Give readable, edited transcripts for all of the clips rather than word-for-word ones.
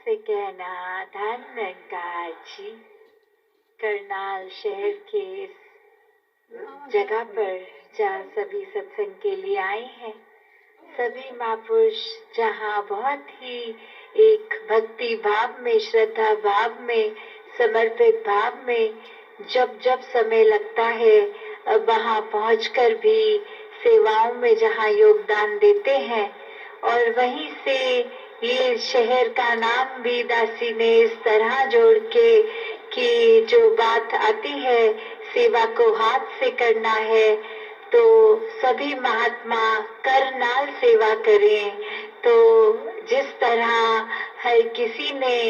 से कहना, धन निरंकार जी, करनाल शहर के इस जगह पर जहाँ सभी सत्संग के लिए आए हैं, सभी महापुरुष जहाँ बहुत ही एक भक्ति भाव में, श्रद्धा भाव में, समर्पित भाव में जब जब समय लगता है वहाँ पहुंचकर भी सेवाओं में जहाँ योगदान देते हैं। और वहीं से ये शहर का नाम भी दासी ने इस तरह जोड़ के कि जो बात आती है सेवा को हाथ से करना है, तो सभी महात्मा करनाल सेवा करें। तो जिस तरह हर किसी ने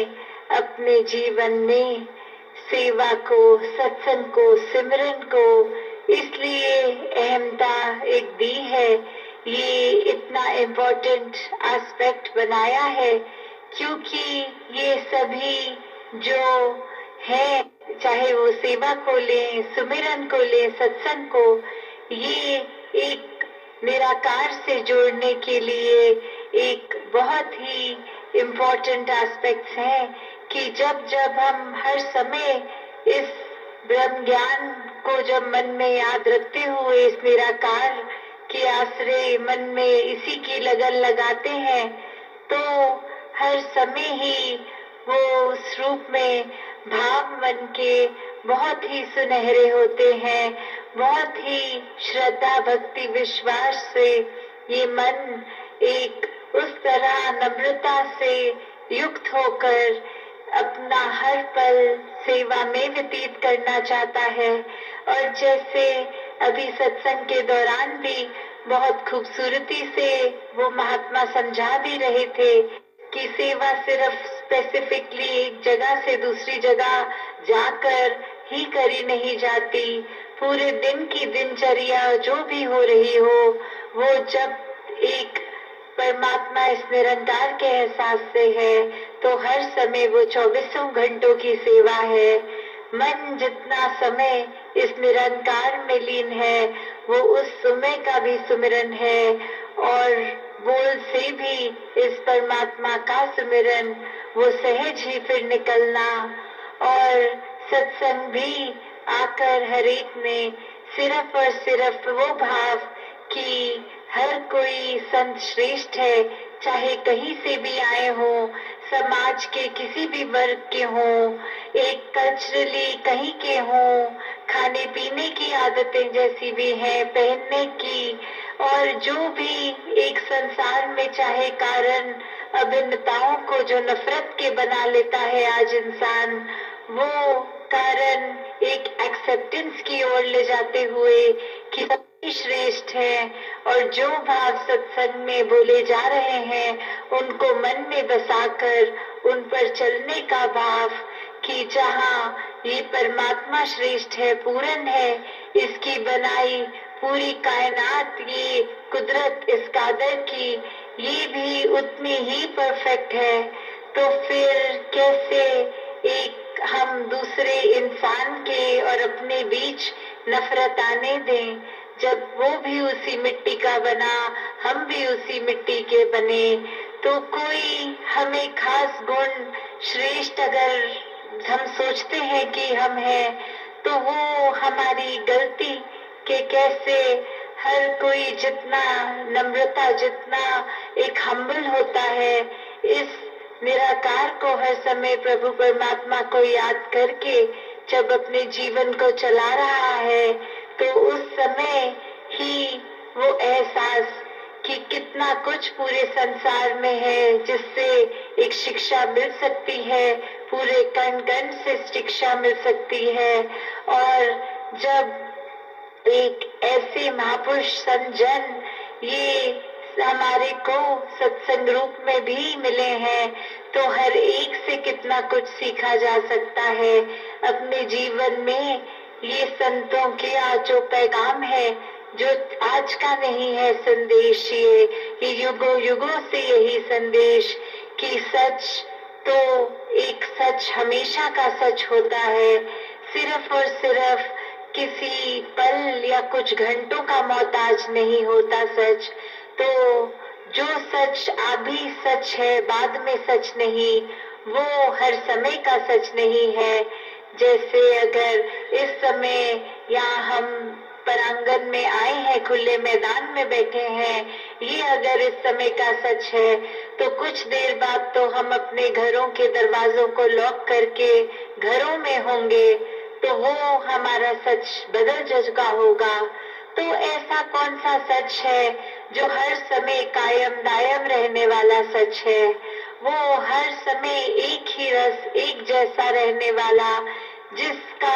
अपने जीवन में सेवा को, सत्संग को, सिमरन को इसलिए अहमता एक दी है, ये इतना इम्पोर्टेंट एस्पेक्ट बनाया है, क्योंकि ये सभी जो है, चाहे वो सेवा को लें, सुमिरन को लें, सत्संग को, ये एक निराकार से जोड़ने के लिए एक बहुत ही इम्पोर्टेंट एस्पेक्ट्स हैं कि जब जब हम हर समय इस ब्रह्म ज्ञान को जब मन में याद रखते हुए इस निराकार के आश्रय मन में इसी की लगन लगाते हैं, तो हर समय ही वो उस रूप में भाव मन के बहुत ही सुनहरे होते हैं। बहुत ही श्रद्धा भक्ति विश्वास से ये मन एक उस तरह नम्रता से युक्त होकर अपना हर पल सेवा में व्यतीत करना चाहता है। और जैसे अभी सत्संग के दौरान भी बहुत खूबसूरती से वो महात्मा समझा भी रहे थे कि सेवा सिर्फ स्पेसिफिकली एक जगह से दूसरी जगह जाकर ही करी नहीं जाती। पूरे दिन की दिनचर्या जो भी हो रही हो, वो जब एक परमात्मा इस निरंकार के एहसास से है, तो हर समय वो 24 घंटों की सेवा है। मन जितना समय इस निरंकार में लीन है, वो उस समय का भी सुमिरन है। और बोल से भी इस परमात्मा का सुमिरन, वो सहज ही फिर निकलना। और सत्संग भी आकर हर एक में सिर्फ और सिर्फ वो भाव कि हर कोई संत श्रेष्ठ है, चाहे कहीं से भी आए हो, समाज के किसी भी वर्ग के हो, एक कल्चरली कहीं के हो, खाने पीने की आदतें जैसी भी हैं, पहनने की, और जो भी एक संसार में चाहे कारण अभिन्नताओं को जो नफरत के बना लेता है आज इंसान, वो कारण एक एक्सेप्टेंस की ओर ले जाते हुए कि सभी श्रेष्ठ है। और जो भाव सत्संग में बोले जा रहे हैं, उनको मन में बसाकर उन पर चलने का भाव कि जहाँ ये परमात्मा श्रेष्ठ है, पूर्ण है, इसकी बनाई पूरी कायनात, ये कुदरत इस कादर की, ये भी उतनी ही परफेक्ट है। तो फिर कैसे एक हम दूसरे इंसान के और अपने बीच नफरत आने दें, जब वो भी उसी मिट्टी का बना, हम भी उसी मिट्टी के बने। तो कोई हमें खास गुण श्रेष्ठ अगर हम सोचते हैं कि हम हैं, तो वो हमारी गलती के कैसे हर कोई जितना नम्रता, जितना एक हम्बल होता है, इस निराकार को हर समय प्रभु परमात्मा को याद करके जब अपने जीवन को चला रहा है, तो उस समय ही वो एहसास कि कितना कुछ पूरे संसार में है जिससे एक शिक्षा मिल सकती है, पूरे कण कण से शिक्षा मिल सकती है। और जब एक ऐसे महापुरुष संजन ये हमारे को सत्संग रूप में भी मिले हैं, तो हर एक से कितना कुछ सीखा जा सकता है अपने जीवन में। ये संतों के जो पैगाम है, जो आज का नहीं है संदेश, ये युगों युगों से यही संदेश कि सच तो एक सच हमेशा का सच होता है, सिर्फ और सिर्फ किसी पल या कुछ घंटों का मोहताज नहीं होता सच। तो जो सच अभी सच है, बाद में सच नहीं, वो हर समय का सच नहीं है। जैसे अगर इस समय यहाँ हम परांगण में आए हैं, खुले मैदान में बैठे हैं, ये अगर इस समय का सच है तो कुछ देर बाद तो हम अपने घरों के दरवाजों को लॉक करके घरों में होंगे, तो वो हमारा सच बदल चुका होगा। तो ऐसा कौन सा सच है जो हर समय कायम दायम रहने वाला सच है? वो हर समय एक ही रस, एक जैसा रहने वाला, जिसका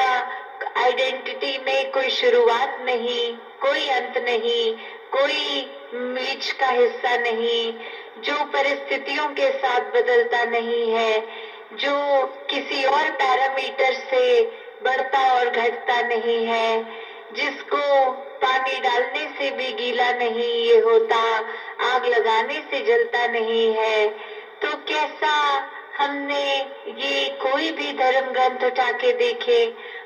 आइडेंटिटी में कोई शुरुआत नहीं, कोई अंत नहीं, कोई बीच का हिस्सा नहीं, जो परिस्थितियों के साथ बदलता नहीं है, जो किसी और पैरामीटर से बढ़ता और घटता नहीं है, जिसको पानी डालने से भी गीला नहीं ये होता, आग लगाने से जलता नहीं है। तो कैसा हमने ये कोई भी धर्म ग्रंथ उठा के देखे,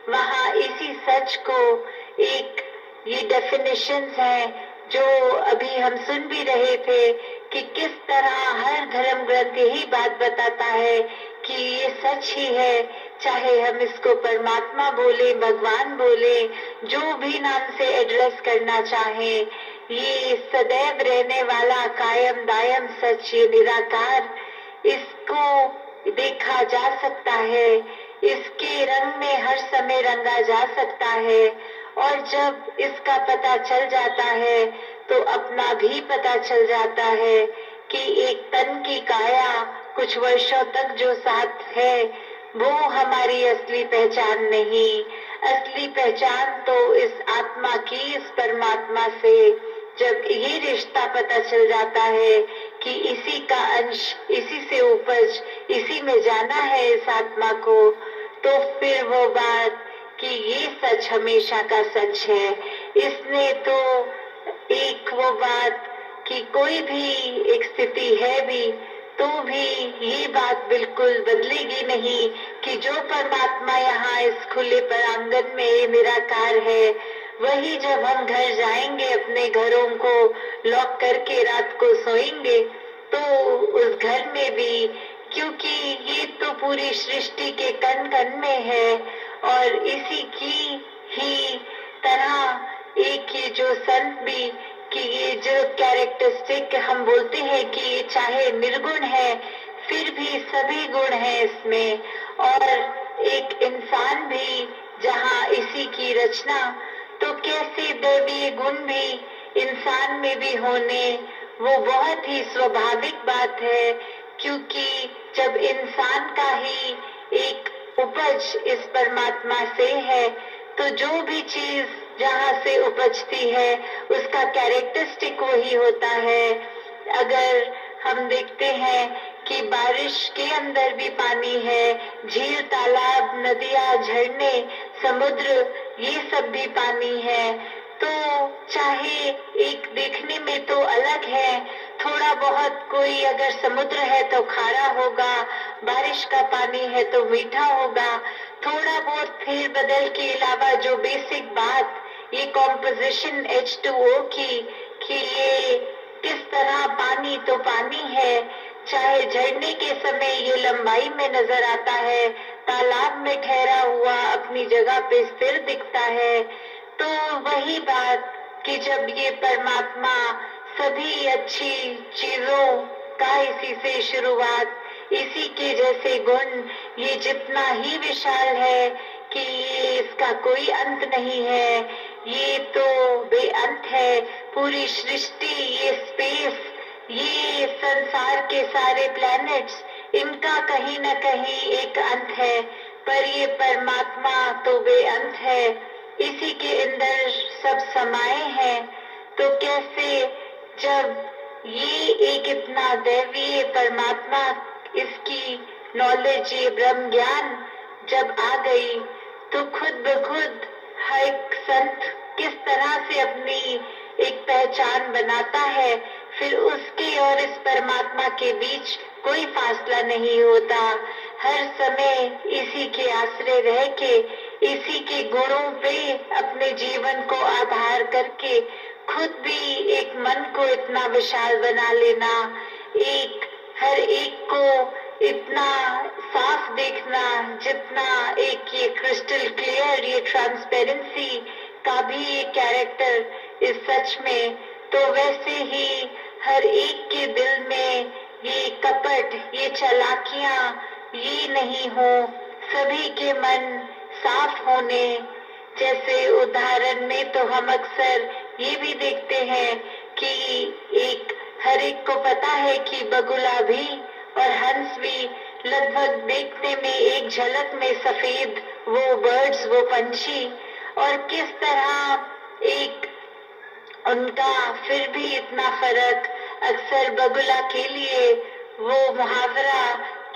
वहाँ इसी सच को एक ये डेफिनेशंस हैं जो अभी हम सुन भी रहे थे कि किस तरह हर धर्म ग्रंथ यही बात बताता है कि ये सच ही है, चाहे हम इसको परमात्मा बोले, भगवान बोले, जो भी नाम से एड्रेस करना चाहें, ये सदैव रहने वाला कायम दायम सच, ये निराकार, इसको देखा जा सकता है, इसके रंग में हर समय रंगा जा सकता है। और जब इसका पता चल जाता है तो अपना भी पता चल जाता है कि एक तन की काया कुछ वर्षों तक जो साथ है वो हमारी असली पहचान नहीं। असली पहचान तो इस आत्मा की, इस परमात्मा से जब ये रिश्ता पता चल जाता है कि इसी का अंश, इसी से उपज, इसी में जाना है इस आत्मा को, तो फिर वो बात कि ये सच हमेशा का सच है। इसने तो एक वो बात कि कोई भी एक स्थिति है भी तो भी ये बात बिल्कुल बदलेगी नहीं कि जो परमात्मा यहाँ इस खुले प्रांगण में निराकार है, वही जब हम घर जाएंगे, अपने घरों को लॉक करके रात को सोएंगे, तो उस घर में भी, क्योंकि ये तो पूरी सृष्टि के कण कण में है और इसी की ही तरह एक ये जो संत भी कि ये जो कैरेक्टरिस्टिक हम बोलते हैं कि ये चाहे निर्गुण है फिर भी सभी गुण है इसमें, और एक इंसान भी जहाँ इसी की रचना, तो कैसे दैवीय गुण भी इंसान में भी होने, वो बहुत ही स्वाभाविक बात है। क्योंकि जब इंसान का ही एक उपज इस परमात्मा से है, तो जो भी चीज जहाँ से उपजती है उसका कैरेक्टरिस्टिक वही होता है। अगर हम देखते हैं कि बारिश के अंदर भी पानी है, झील, तालाब, नदियाँ, झरने, समुद्र, ये सब भी पानी है। तो चाहे एक देखने में तो अलग है, थोड़ा बहुत, कोई अगर समुद्र है तो खारा होगा, बारिश का पानी है तो मीठा होगा, थोड़ा बहुत फेर बदल के अलावा जो बेसिक बात ये कॉम्पोजिशन H2O की कि ये किस तरह पानी तो पानी है, चाहे झरने के समय ये लंबाई में नजर आता है, तालाब में ठहरा हुआ अपनी जगह पे स्थिर दिखता है। तो वही बात कि जब ये परमात्मा सभी अच्छी चीजों का इसी से शुरुआत, इसी के जैसे गुण, ये जितना ही विशाल है कि ये इसका कोई अंत नहीं है, ये तो बेअंत है। पूरी सृष्टि, ये स्पेस, ये संसार के सारे प्लैनेट्स, इनका कहीं न कहीं एक अंत है, पर ये परमात्मा तो बेअंत है, इसी के अंदर सब समाये हैं। तो कैसे जब ये एक इतना दैवीय परमात्मा, इसकी नॉलेज, ये ब्रह्म ज्ञान जब आ गई, तो खुद ब खुद हर एक संत किस तरह से अपनी एक पहचान बनाता है, फिर उसके और इस परमात्मा के बीच कोई फासला नहीं होता। हर समय इसी के आश्रय रह के, इसी के गुणों पे अपने जीवन को आधार करके खुद भी एक मन को इतना विशाल बना लेना, एक हर एक को इतना साफ देखना, जितना एक ये क्रिस्टल क्लियर, ये ट्रांसपेरेंसी का भी ये कैरेक्टर इस सच में, तो वैसे ही हर एक के दिल में ये कपट, ये चालाकियां ये नहीं हो, सभी के मन साफ होने। जैसे उदाहरण में तो हम अक्सर ये भी देखते हैं कि एक हर एक को पता है कि बगुला भी और हंस भी लगभग देखने में एक झलक में सफेद, वो बर्ड्स, वो पंछी, और किस तरह एक उनका फिर भी इतना फर्क। अक्सर बगुला के लिए वो मुहावरा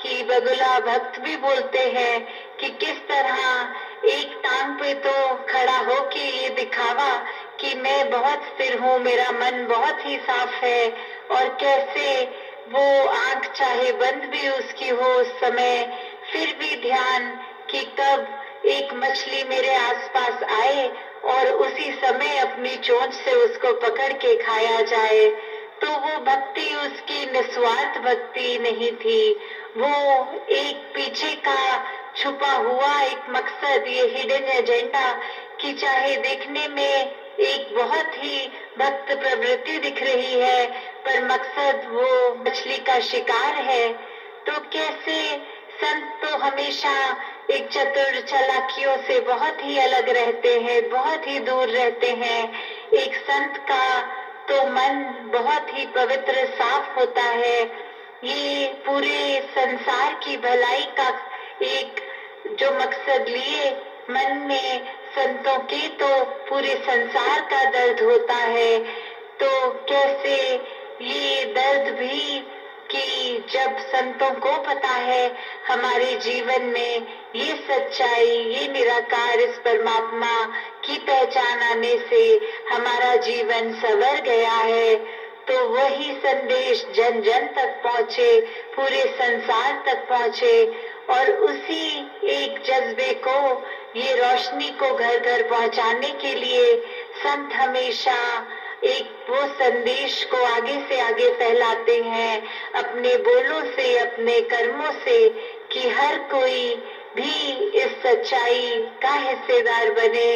कि बगुला भक्त भी बोलते हैं कि किस तरह एक टांग पे तो खड़ा होके ये दिखावा कि मैं बहुत स्थिर हूँ, मेरा मन बहुत ही साफ है, और कैसे वो आंख चाहे बंद भी उसकी हो उस समय, फिर भी ध्यान कि कब एक मछली मेरे आसपास आए और उसी समय अपनी चोंच से उसको पकड़ के खाया जाए। तो वो भक्ति उसकी निस्वार्थ भक्ति नहीं थी, वो एक पीछे का छुपा हुआ एक मकसद, ये हिडन एजेंडा कि चाहे देखने में एक बहुत ही भक्त प्रवृत्ति दिख रही है, पर मकसद वो मछली का शिकार है। तो कैसे संत तो हमेशा एक चतुर चालाकियों से बहुत ही अलग रहते हैं, बहुत ही दूर रहते हैं। एक संत का तो मन बहुत ही पवित्र साफ होता है। ये पूरे संसार की भलाई का एक जो मकसद लिए मन में संतों के, तो पूरे संसार का दर्द होता है। तो कैसे ये दर्द भी कि जब संतों को पता है हमारे जीवन में ये सच्चाई, ये निराकार इस परमात्मा की पहचान आने से हमारा जीवन संवर गया है, तो वही संदेश जन जन तक पहुँचे, पूरे संसार तक पहुँचे, और उसी एक जज्बे को, ये रोशनी को घर घर पहुँचाने के लिए संत हमेशा एक वो संदेश को आगे से आगे फैलाते हैं अपने बोलों से, अपने कर्मों से, कि हर कोई भी इस सच्चाई का हिस्सेदार बने।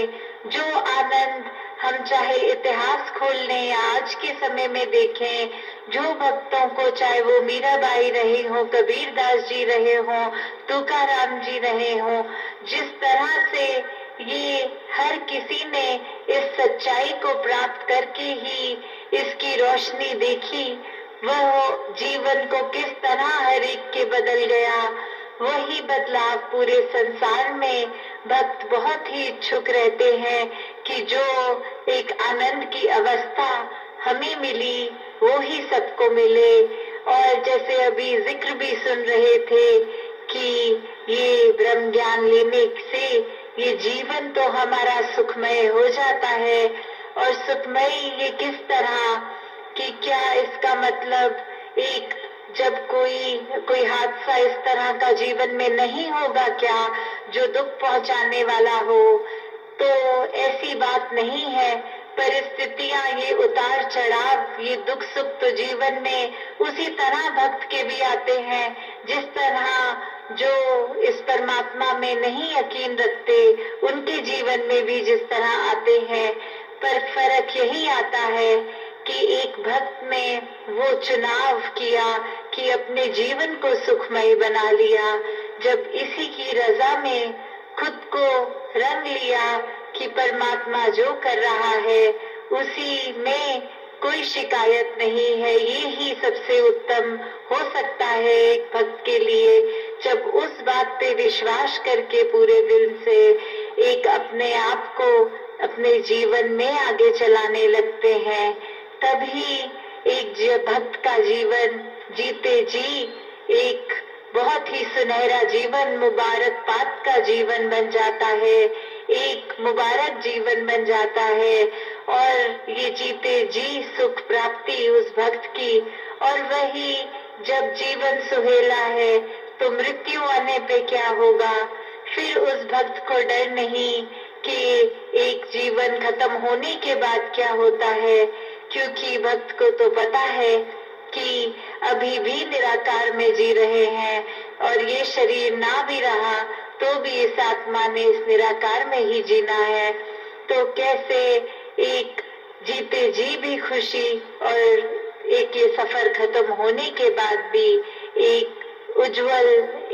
जो आनंद हम चाहे इतिहास खोल लें या आज के समय में देखें, जो भक्तों को, चाहे वो मीराबाई रहे हो, कबीर दास जी रहे हो, तुकाराम जी रहे हो, जिस तरह से ये हर किसी ने इस सच्चाई को प्राप्त करके ही इसकी रोशनी देखी, वह जीवन को किस तरह हर एक के बदल गया। वही बदलाव पूरे संसार में भक्त बहुत ही इच्छुक रहते हैं कि जो एक आनंद की अवस्था हमें मिली वो ही सबको मिले। और जैसे अभी जिक्र भी सुन रहे थे कि ये ब्रह्म ज्ञान लेने से ये जीवन तो हमारा सुखमय हो जाता है, और सुखमय ये किस तरह कि क्या इसका मतलब एक जब कोई हादसा इस तरह का जीवन में नहीं होगा क्या जो दुख पहुंचाने वाला हो, तो ऐसी बात नहीं है। परिस्थितियां, ये उतार चढ़ाव, ये दुख सुख तो जीवन में उसी तरह भक्त के भी आते हैं जिस तरह जो इस परमात्मा में नहीं यकीन रखते उनके जीवन में भी जिस तरह आते हैं। पर फर्क यही आता है कि एक भक्त ने वो चुनाव किया कि अपने जीवन को सुखमय बना लिया, जब इसी की रजा में खुद को रंग लिया कि परमात्मा जो कर रहा है उसी में कोई शिकायत नहीं है। ये ही सबसे उत्तम हो सकता है एक भक्त के लिए, जब उस बात पे विश्वास करके पूरे दिल से एक अपने आप को अपने जीवन में आगे चलाने लगते हैं, तभी एक भक्त का जीवन जीते जी एक बहुत ही सुनहरा जीवन, मुबारक पात का जीवन बन जाता है, एक मुबारक जीवन बन जाता है। और ये जीते जी सुख प्राप्ति उस भक्त की। और वही जब जीवन सुहेला है तो मृत्यु आने पे क्या होगा, फिर उस भक्त को डर नहीं कि एक जीवन खत्म होने के बाद क्या होता है, क्योंकि भक्त को तो पता है कि अभी भी निराकार में जी रहे हैं और ये शरीर ना भी रहा तो भी इस आत्मा ने इस निराकार में ही जीना है। तो कैसे एक जीते जी भी खुशी और एक ये सफर खत्म होने के बाद भी एक उज्जवल,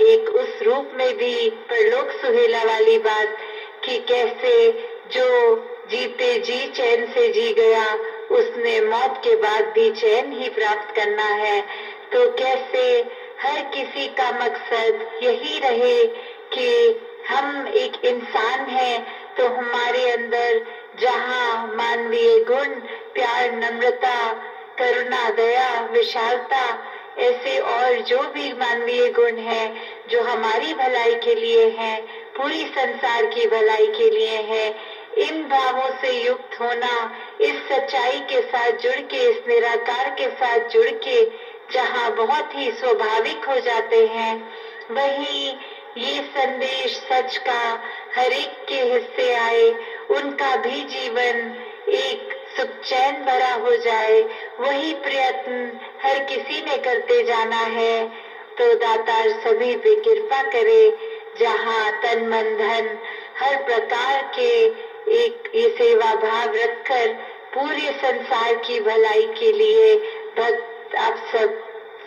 एक उस रूप में भी परलोक सुहेला वाली बात कि कैसे जो जीते जी चैन से जी गया उसने मौत के बाद भी चैन ही प्राप्त करना है। तो कैसे हर किसी का मकसद यही रहे कि हम एक इंसान हैं तो हमारे अंदर जहाँ मानवीय गुण, प्यार, नम्रता, करुणा, दया, विशालता, ऐसे और जो भी मानवीय गुण हैं जो हमारी भलाई के लिए हैं, पूरी संसार की भलाई के लिए है, इन भावों से युक्त होना, इस सच्चाई के साथ जुड़ के, इस निराकार के साथ जुड़ के जहाँ बहुत ही स्वाभाविक हो जाते हैं, वही ये संदेश सच का हर एक के हिस्से आए, उनका भी जीवन एक सुख चैन भरा हो जाए, वही प्रयत्न हर किसी ने करते जाना है। तो दातार सभी पे कृपा करे, जहाँ तन मन धन हर प्रकार के एक ये सेवा भाव रखकर पूरे संसार की भलाई के लिए भक्त आप सब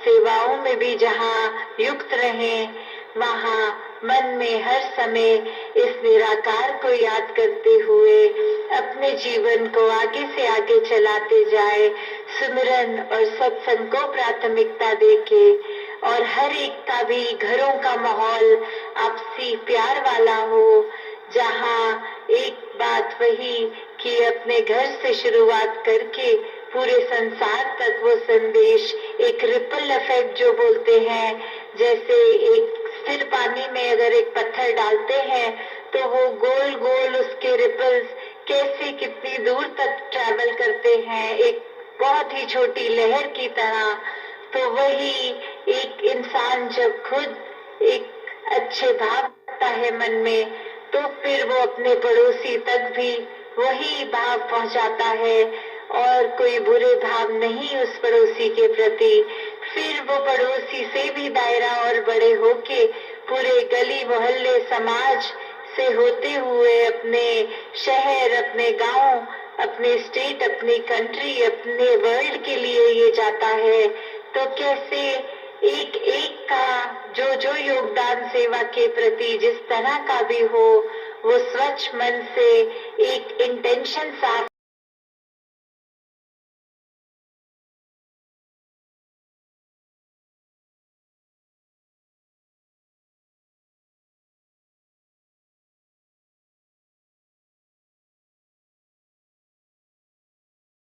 सेवाओं में भी जहाँ युक्त रहें, वहाँ मन में हर समय इस निराकार को याद करते हुए अपने जीवन को आगे से आगे चलाते जाए, सुमिरन और सत्संग को प्राथमिकता देके, और हर एक का भी घरों का माहौल आपसी प्यार वाला हो, जहाँ एक बात वही कि अपने घर से शुरुआत करके पूरे संसार तक वो संदेश एक रिपल इफेक्ट जो बोलते हैं, जैसे एक स्थिर पानी में अगर एक पत्थर डालते हैं तो वो गोल गोल उसके रिपल्स कैसे कितनी दूर तक ट्रैवल करते हैं, एक बहुत ही छोटी लहर की तरह। तो वही एक इंसान जब खुद एक अच्छे भाव रखता है मन में, तो फिर वो अपने पड़ोसी तक भी वही भाव पहुंचाता है और कोई बुरे भाव नहीं उस पड़ोसी के प्रति। फिर वो पड़ोसी से भी दायरा और बड़े होके पूरे गली मोहल्ले समाज से होते हुए अपने शहर, अपने गांव, अपने स्टेट, अपनी कंट्री, अपने वर्ल्ड के लिए ये जाता है। तो कैसे एक एक का जो जो योगदान सेवा के प्रति जिस तरह का भी हो, वो स्वच्छ मन से एक इंटेंशन साफ